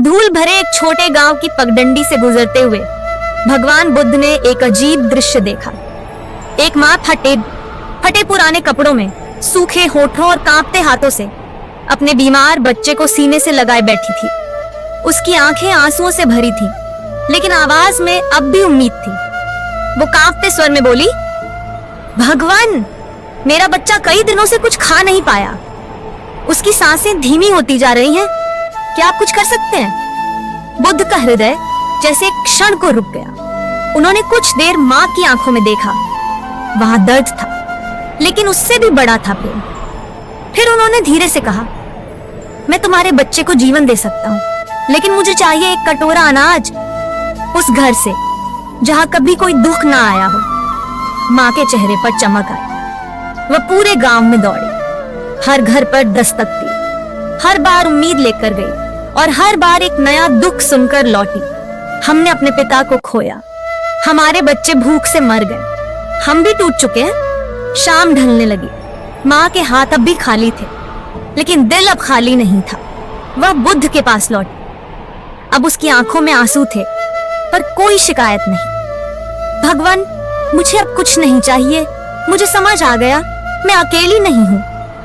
धूल भरे एक छोटे गांव की पगडंडी से गुजरते हुए भगवान बुद्ध ने एक अजीब दृश्य देखा। एक माँ फटे पुराने कपड़ों में, सूखे होठों और कांपते हाथों से अपने बीमार बच्चे को सीने से लगाए बैठी थी। उसकी आंखें आंसुओं से भरी थी, लेकिन आवाज में अब भी उम्मीद थी। वो कांपते स्वर में बोली, भगवान, मेरा बच्चा कई दिनों से कुछ खा नहीं पाया। उसकी सांसें धीमी होती जा रही हैं। क्या आप कुछ कर सकते हैं? बुद्ध का हृदय जैसे एक क्षण को रुक गया। उन्होंने कुछ देर माँ की आंखों में देखा। वहां दर्द था, लेकिन उससे भी बड़ा था प्रेम। फिर उन्होंने धीरे से कहा, मैं तुम्हारे बच्चे को जीवन दे सकता हूँ, लेकिन मुझे चाहिए एक कटोरा अनाज, उस घर से जहां कभी कोई दुख ना आया हो। माँ के चेहरे पर चमक आई। वह पूरे गांव में दौड़ी, हर घर पर दस्तक दी, हर बार उम्मीद लेकर गई और हर बार एक नया दुख सुनकर लौटी। हमने अपने पिता को खोया, हमारे बच्चे भूख से मर गए, हम भी टूट चुके हैं। शाम ढलने लगी। माँ के हाथ अब भी खाली थे, लेकिन दिल अब खाली नहीं था। वह बुद्ध के पास लौटी। अब उसकी आंखों में आंसू थे, पर कोई शिकायत नहीं। भगवान, मुझे अब कुछ नहीं चाहिए। मुझे समझ आ गया, मैं अकेली नहीं हूँ।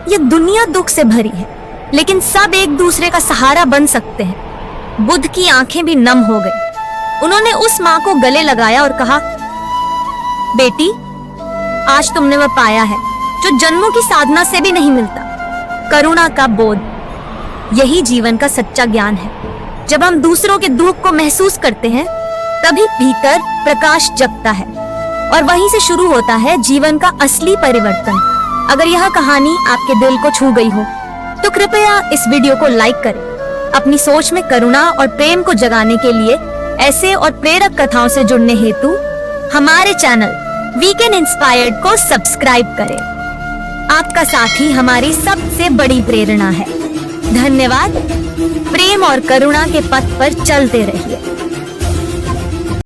ये दुनिया दुख से भरी है, लेकिन सब एक दूसरे का सहारा बन सकते हैं। बुद्ध की आंखें भी नम हो गई। उन्होंने उस माँ को गले लगाया और कहा, बेटी, आज तुमने वह पाया है जो जन्मों की साधना से भी नहीं मिलता, करुणा का बोध। यही जीवन का सच्चा ज्ञान है। जब हम दूसरों के दुख को महसूस करते हैं, तभी भीतर प्रकाश जगता है और वहीं से शुरू होता है जीवन का असली परिवर्तन। अगर यह कहानी आपके दिल को छू गई हो, तो कृपया इस वीडियो को लाइक करें। अपनी सोच में करुणा और प्रेम को जगाने के लिए ऐसे और प्रेरक कथाओं से जुड़ने हेतु हमारे चैनल वीकेंड इंस्पायर्ड को सब्सक्राइब करें। आपका साथ ही हमारी सबसे बड़ी प्रेरणा है। धन्यवाद। प्रेम और करुणा के पथ पर चलते रहिए।